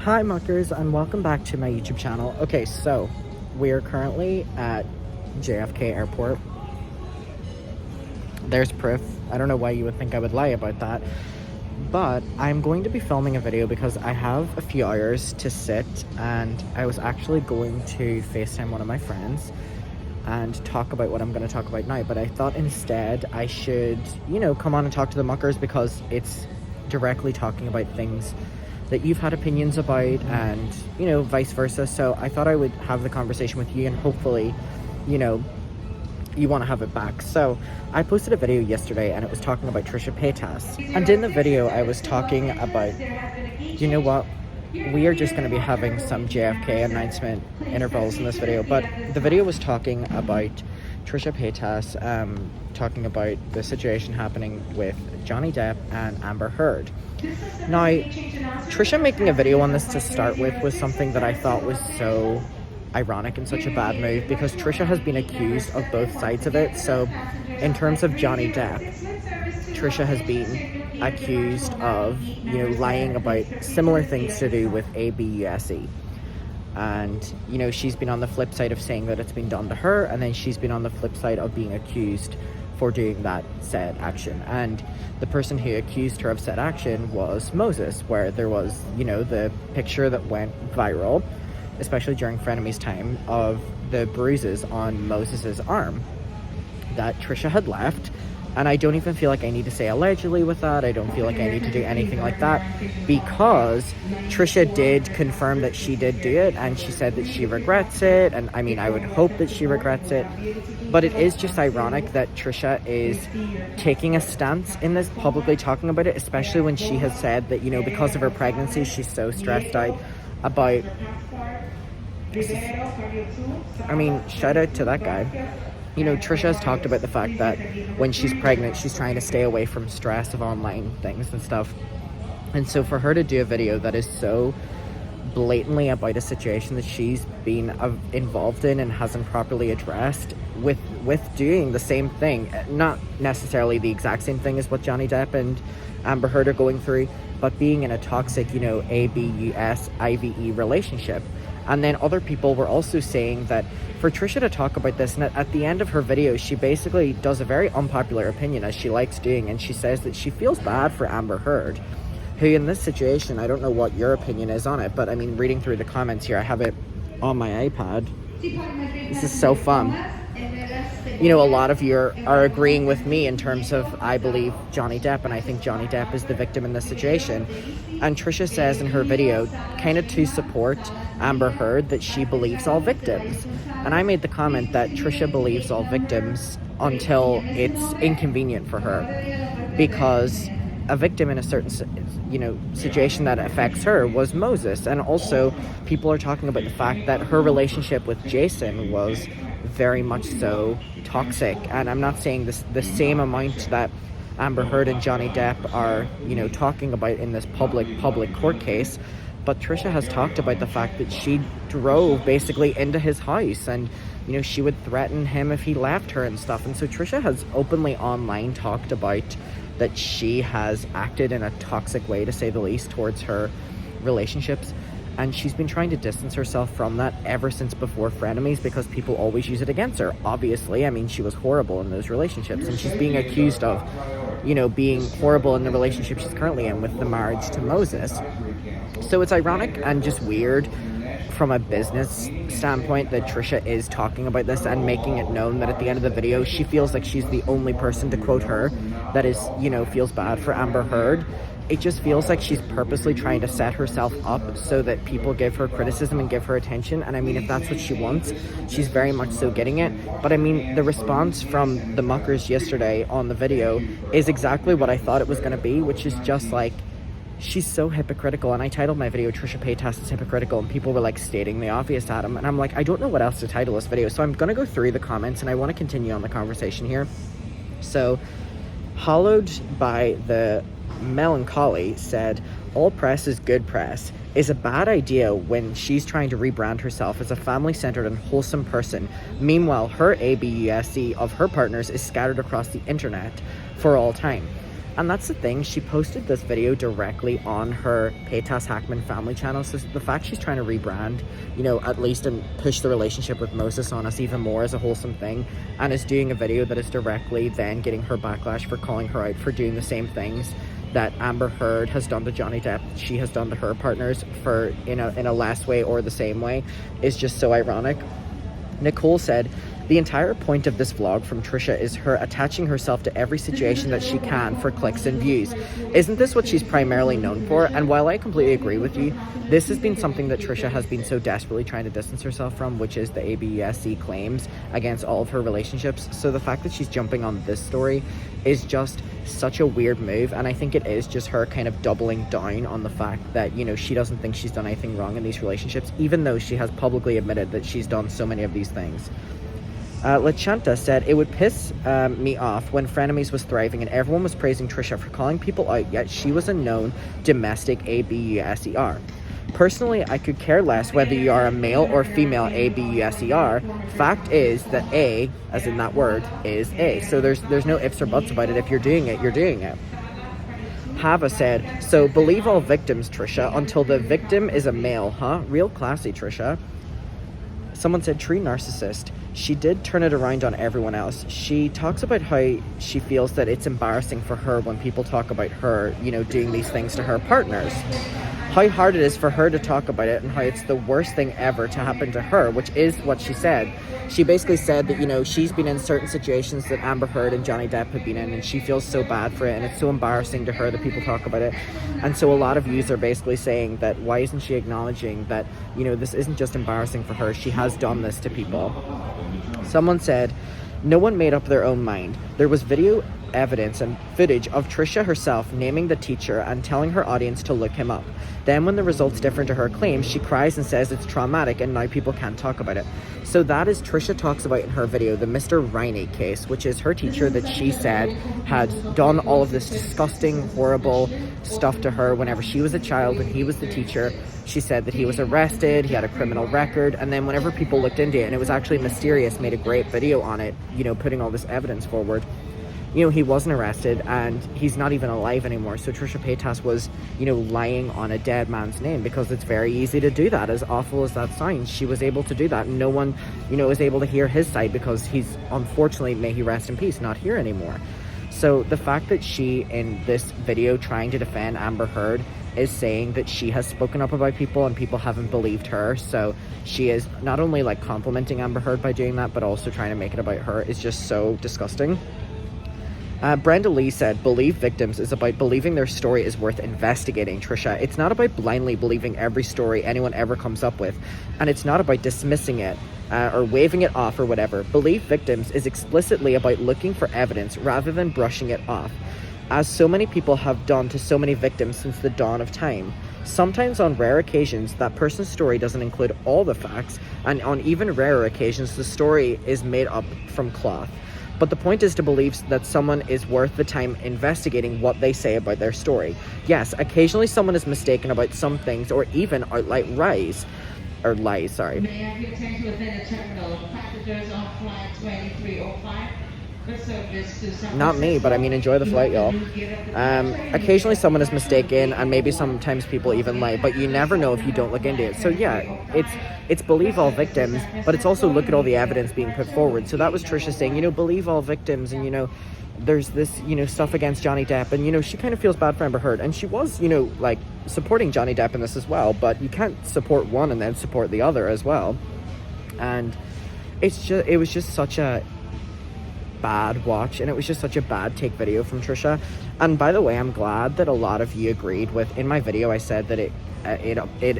Hi muckers, and welcome back to my YouTube channel. Okay, so we are currently at JFK Airport. There's proof. I don't know why you would think I would lie about that, but I'm going to be filming a video because I have a few hours to sit, and I was actually going to FaceTime one of my friends and talk about what I'm going to talk about now, but I thought instead I should, come on and talk to the muckers because it's directly talking about things that you've had opinions about and, vice versa. So I thought I would have the conversation with you and hopefully, you want to have it back. So I posted a video yesterday and it was talking about Trisha Paytas. And in the video I was talking about, you know what? We are just going to be having some JFK announcement intervals in this video, but the video was talking about Trisha Paytas, talking about the situation happening with Johnny Depp and Amber Heard. Now, Trisha making a video on this to start with was something that I thought was so ironic and such a bad move because Trisha has been accused of both sides of it. So in terms of Johnny Depp, Trisha has been accused of, lying about similar things to do with ABUSE. And, she's been on the flip side of saying that it's been done to her, and then she's been on the flip side of being accused for doing that said action. And the person who accused her of said action was Moses, where there was, the picture that went viral, especially during Frenemies time, of the bruises on Moses's arm that Trisha had left. And I don't even feel like I need to say allegedly with that. I don't feel like I need to do anything like that because Trisha did confirm that she did do it, and she said that she regrets it. And I mean, I would hope that she regrets it, but it is just ironic that Trisha is taking a stance in this, publicly talking about it, especially when she has said that, because of her pregnancy, she's so stressed out about, I mean, shout out to that guy. Trisha has talked about the fact that when she's pregnant, she's trying to stay away from stress of online things and stuff. And so for her to do a video that is so blatantly about a situation that she's been involved in and hasn't properly addressed, with doing the same thing, not necessarily the exact same thing as what Johnny Depp and Amber Heard are going through, but being in a toxic, ABUSIVE relationship. And then other people were also saying that for Trisha to talk about this, and at the end of her video, she basically does a very unpopular opinion, as she likes doing, and she says that she feels bad for Amber Heard, who in this situation, I don't know what your opinion is on it, but I mean, reading through the comments here, I have it on my iPad. This is so fun. A lot of you are agreeing with me in terms of, I believe Johnny Depp, and I think Johnny Depp is the victim in this situation. And Trisha says in her video, kind of to support Amber Heard, that she believes all victims. And I made the comment that Trisha believes all victims until it's inconvenient for her, because a victim in a certain, situation that affects her was Moses. And also people are talking about the fact that her relationship with Jason was very much so toxic. And I'm not saying this the same amount that Amber Heard and Johnny Depp are, talking about in this public court case, but Trisha has talked about the fact that she drove basically into his house, and she would threaten him if he left her and stuff. And so Trisha has openly online talked about that she has acted in a toxic way, to say the least, towards her relationships. And she's been trying to distance herself from that ever since before Frenemies, because people always use it against her. Obviously, I mean, she was horrible in those relationships, and she's being accused of, being horrible in the relationship she's currently in with the marriage to Moses. So it's ironic and just weird from a business standpoint that Trisha is talking about this and making it known that at the end of the video, she feels like she's the only person, to quote her, that is, feels bad for Amber Heard. It just feels like she's purposely trying to set herself up so that people give her criticism and give her attention. And I mean, if that's what she wants, she's very much so getting it. But I mean, the response from the muckers yesterday on the video is exactly what I thought it was going to be, which is just like, she's so hypocritical. And I titled my video Trisha Paytas is hypocritical, and people were like stating the obvious, Adam. And I'm like, I don't know what else to title this video. So I'm going to go through the comments and I want to continue on the conversation here. So, Hollowed by the Melancholy said, all press is good press is a bad idea when she's trying to rebrand herself as a family-centered and wholesome person. Meanwhile, her ABUSE of her partners is scattered across the internet for all time. And that's the thing, she posted this video directly on her Paytas Hackman family channel, so the fact she's trying to rebrand, you know, at least, and push the relationship with Moses on us even more as a wholesome thing, and is doing a video that is directly then getting her backlash for calling her out for doing the same things that Amber Heard has done to Johnny Depp, she has done to her partners for in a less way or the same way, is just so ironic. Nicole said, "The entire point of this vlog from Trisha is her attaching herself to every situation that she can for clicks and views. Isn't this what she's primarily known for?" And while I completely agree with you, this has been something that Trisha has been so desperately trying to distance herself from, which is the ABUSC claims against all of her relationships. So the fact that she's jumping on this story is just such a weird move, and I think it is just her kind of doubling down on the fact that, you know, she doesn't think she's done anything wrong in these relationships, even though she has publicly admitted that she's done so many of these things. Lachanta said, "It would piss me off when Frenemies was thriving and everyone was praising Trisha for calling people out, yet she was a known domestic ABUSER. Personally, I could care less whether you are a male or female ABUSER. Fact is that A, as in that word, is A. So there's no ifs or buts about it. If you're doing it, you're doing it." Hava said, "So believe all victims, Trisha, until the victim is a male, huh? Real classy, Trisha." Someone said, "True narcissist. She did turn it around on everyone else. She talks about how she feels that it's embarrassing for her when people talk about her, you know, doing these things to her partners. How hard it is for her to talk about it and how it's the worst thing ever to happen to her," which is what she said. She basically said that, you know, she's been in certain situations that Amber Heard and Johnny Depp have been in, and she feels so bad for it, and it's so embarrassing to her that people talk about it. And so a lot of yous are basically saying that why isn't she acknowledging that, you know, this isn't just embarrassing for her, she has done this to people. Someone said, "No one made up their own mind. There was video evidence and footage of Trisha herself naming the teacher and telling her audience to look him up. Then when the results differ to her claims, she cries and says it's traumatic and now people can't talk about it." So that is, Trisha talks about in her video the Mr. Riney case, which is her teacher that she said had done all of this disgusting, horrible stuff to her whenever she was a child and he was the teacher. She said that he was arrested, he had a criminal record, and then whenever people looked into it, and it was actually Mysterious made a great video on it, you know, putting all this evidence forward, you know, he wasn't arrested and he's not even alive anymore. So Trisha Paytas was, you know, lying on a dead man's name, because it's very easy to do that. As awful as that sounds, she was able to do that, and no one, you know, was able to hear his side because he's, unfortunately, may he rest in peace, not here anymore. So the fact that she, in this video trying to defend Amber Heard, is saying that she has spoken up about people and people haven't believed her, so she is not only like complimenting Amber Heard by doing that, but also trying to make it about her, is just so disgusting. Brenda Lee said, "Believe victims is about believing their story is worth investigating, Trisha. It's not about blindly believing every story anyone ever comes up with, and it's not about dismissing it or waving it off or whatever. Believe victims is explicitly about looking for evidence rather than brushing it off, as so many people have done to so many victims since the dawn of time. Sometimes on rare occasions, that person's story doesn't include all the facts, and on even rarer occasions, the story is made up from cloth. But the point is to believe that someone is worth the time investigating what they say about their story. Yes, occasionally someone is mistaken about some things or even outright lies. May I have your attention within the terminal? Passengers on flight 2305. Not me, but I mean, enjoy the flight, y'all. Occasionally someone is mistaken, and maybe sometimes people even lie, but you never know if you don't look into it. So yeah, it's believe all victims, but it's also look at all the evidence being put forward. So that was Trisha saying, you know, believe all victims, and, you know, there's this, you know, stuff against Johnny Depp, and, you know, she kind of feels bad for Amber Heard, and she was, you know, like, supporting Johnny Depp in this as well, but you can't support one and then support the other as well. And it was just such a bad watch, and it was just such a bad take video from Trisha. And by the way, I'm glad that a lot of you agreed with, in my video I said that it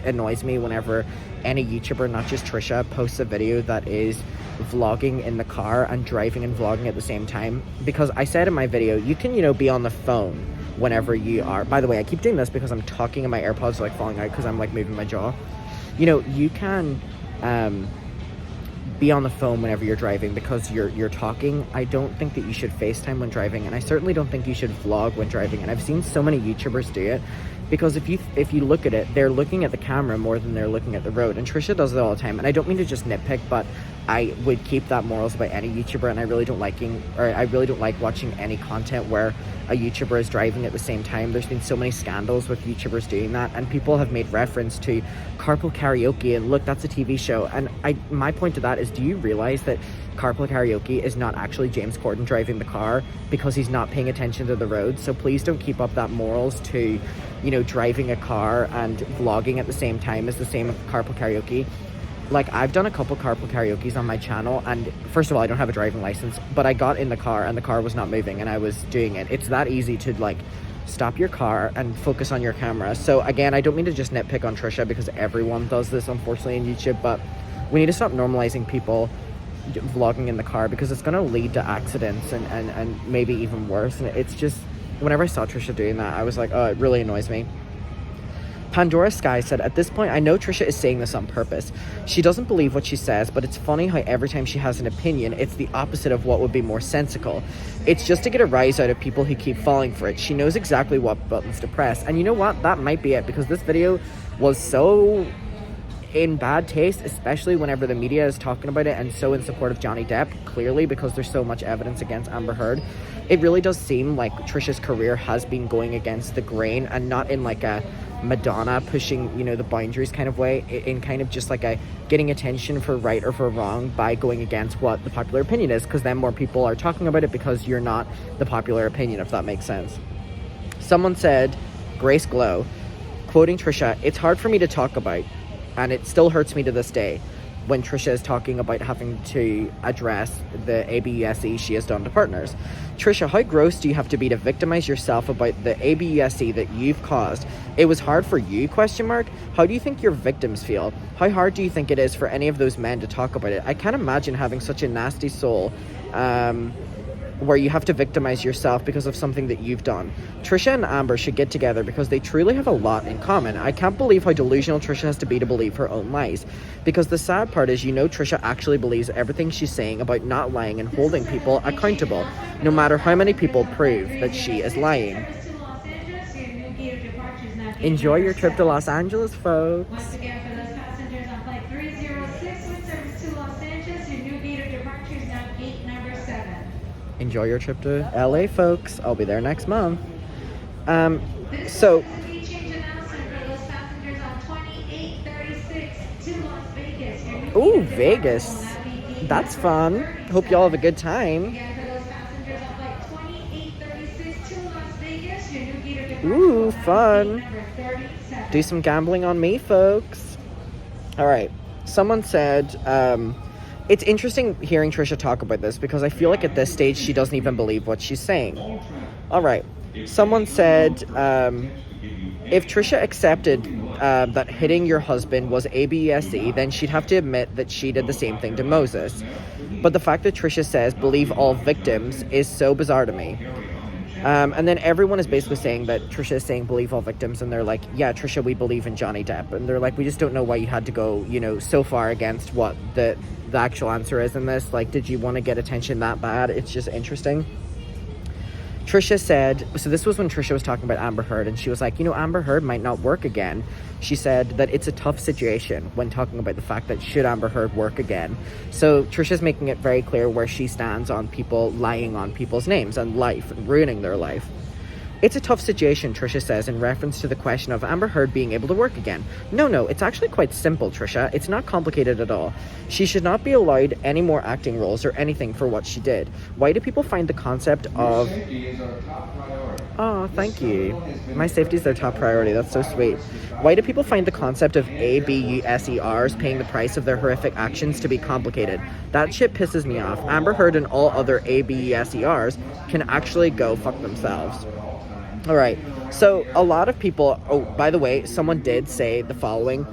annoys me whenever any YouTuber, not just Trisha, posts a video that is vlogging in the car and driving and vlogging at the same time, because I said in my video, you can, you know, be on the phone whenever you are. By the way, I keep doing this because I'm talking and my AirPods are like falling out because I'm like moving my jaw. You know, you can be on the phone whenever you're driving because you're talking. I don't think that you should FaceTime when driving, and I certainly don't think you should vlog when driving. And I've seen so many YouTubers do it, Because if you look at it, they're looking at the camera more than they're looking at the road. And Trisha does it all the time. And I don't mean to just nitpick, but I would keep that morals about any YouTuber, and I really don't like watching any content where a YouTuber is driving at the same time. There's been so many scandals with YouTubers doing that, and people have made reference to carpool karaoke, and look, that's a TV show. And my point to that is, do you realize that carpool karaoke is not actually James Corden driving the car because he's not paying attention to the road? So please don't keep up that morals to, you know, driving a car and vlogging at the same time as the same with carpool karaoke. Like, I've done a couple carpool karaokes on my channel, and first of all, I don't have a driving license, but I got in the car and the car was not moving and I was doing it. It's that easy to, like, stop your car and focus on your camera. So again, I don't mean to just nitpick on Trisha, because everyone does this, unfortunately, in YouTube, but we need to stop normalizing people vlogging in the car, because it's going to lead to accidents and maybe even worse. And it's just, whenever I saw Trisha doing that, I was like, oh, it really annoys me. Pandora Sky said, at this point, I know Trisha is saying this on purpose. She doesn't believe what she says, but it's funny how every time she has an opinion, it's the opposite of what would be more sensical. It's just to get a rise out of people who keep falling for it. She knows exactly what buttons to press. And you know what? That might be it, because this video was so in bad taste, especially whenever the media is talking about it and so in support of Johnny Depp, clearly, because there's so much evidence against Amber Heard. It really does seem like Trisha's career has been going against the grain, and not in like a Madonna pushing, you know, the boundaries kind of way, in kind of just like a getting attention for right or for wrong by going against what the popular opinion is, because then more people are talking about it because you're not the popular opinion, if that makes sense. Someone said, Grace Glow, quoting Trisha, "It's hard for me to talk about, and it still hurts me to this day when Trisha is talking about having to address the ABUSE she has done to partners. Trisha, how gross do you have to be to victimize yourself about the ABUSE that you've caused? It was hard for you, question mark? How do you think your victims feel? How hard do you think it is for any of those men to talk about it? I can't imagine having such a nasty soul, where you have to victimize yourself because of something that you've done. Trisha and Amber should get together because they truly have a lot in common. I can't believe how delusional Trisha has to be to believe her own lies. Because the sad part is, you know, Trisha actually believes everything she's saying about not lying and holding people accountable, no matter how many people prove that she is lying." Enjoy your trip to Los Angeles, folks. Once again, for those passengers on flight 306 with service to Los Angeles, your new gate of departure is now gate number 7. Enjoy your trip to LA, folks. I'll be there next month. So Change announcement for those passengers on 2836 to Las Vegas. Your new ooh, gate of Vegas. departure will now be gate That's number fun. 30. Hope y'all have a good time. Again, for those passengers on flight 2836 to Las Vegas, your new gate of departure Ooh, will now fun. be gate number 37. Do some gambling on me, folks. All right. Someone said, it's interesting hearing Trisha talk about this, because I feel like at this stage she doesn't even believe what she's saying. All right. Someone said, if Trisha accepted that hitting your husband was ABSE, then she'd have to admit that she did the same thing to Moses. But the fact that Trisha says believe all victims is so bizarre to me. And then everyone is basically saying that Trisha is saying believe all victims, and they're like, yeah, Trisha, we believe in Johnny Depp. And they're like, we just don't know why you had to go, you know, so far against what the actual answer is in this. Like, did you want to get attention that bad? It's just interesting. Trisha said, so this was when Trisha was talking about Amber Heard, and she was like, you know, Amber Heard might not work again. She said that it's a tough situation when talking about the fact that should Amber Heard work again. So Trisha's making it very clear where she stands on people lying on people's names and life and ruining their life. It's a tough situation, Trisha says, in reference to the question of Amber Heard being able to work again. No, it's actually quite simple, Trisha. It's not complicated at all. She should not be allowed any more acting roles or anything for what she did. Why do people find the concept of... Safety is our top priority. Oh, thank you. My safety is their top priority. That's so sweet. Why do people find the concept of ABUSERs paying the price of their horrific actions to be complicated? That shit pisses me off. Amber Heard and all other ABUSERs can actually go fuck themselves. All right, so a lot of people, oh, by the way, someone did say the following,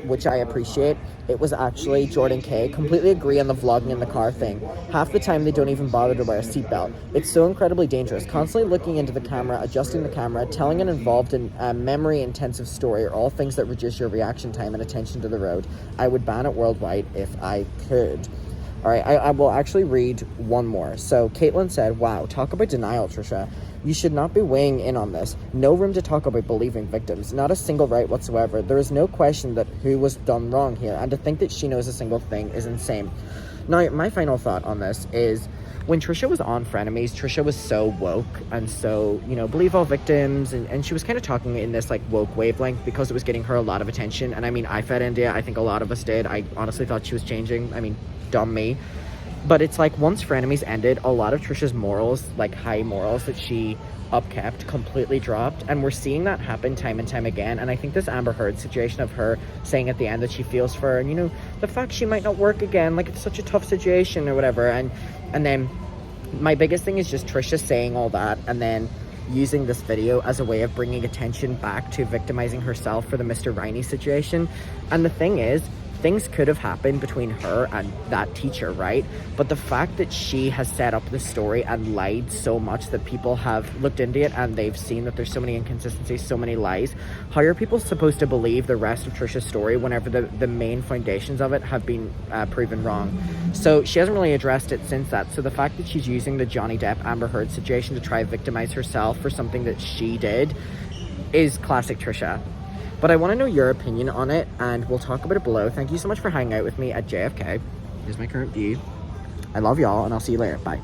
which I appreciate. It was actually Jordan K. Completely agree on the vlogging in the car thing. Half the time they don't even bother to wear a seatbelt. It's so incredibly dangerous. Constantly looking into the camera, adjusting the camera, telling an involved and memory-intensive story are all things that reduce your reaction time and attention to the road. I would ban it worldwide if I could. All right, I will actually read one more. So Caitlin said, wow, talk about denial, Trisha. You should not be weighing in on this. No room to talk about believing victims. Not a single right whatsoever. There is no question that who was done wrong here, and to think that she knows a single thing is insane. Now, my final thought on this is, when Trisha was on Frenemies, Trisha was so woke and so, you know, believe all victims, and she was kind of talking in this, like, woke wavelength because it was getting her a lot of attention. And I mean, I fed into it. I think a lot of us did. I honestly thought she was changing. I mean, dumb me. But it's like, once Frenemies ended, a lot of Trisha's morals, like high morals that she upkept, completely dropped, and we're seeing that happen time and time again. And I think this Amber Heard situation of her saying at the end that she feels for her, and, you know, the fact she might not work again, like, it's such a tough situation or whatever, and then my biggest thing is just Trisha saying all that and then using this video as a way of bringing attention back to victimizing herself for the Mr. Riney situation. And the thing is, things could have happened between her and that teacher, right? But the fact that she has set up the story and lied so much that people have looked into it and they've seen that there's so many inconsistencies, so many lies, how are people supposed to believe the rest of Trisha's story whenever the main foundations of it have been proven wrong? So she hasn't really addressed it since that. So the fact that she's using the Johnny Depp Amber Heard situation to try to victimize herself for something that she did is classic Trisha. But I want to know your opinion on it, and we'll talk about it below. Thank you so much for hanging out with me at JFK. Here's my current view. I love y'all, and I'll see you later. Bye.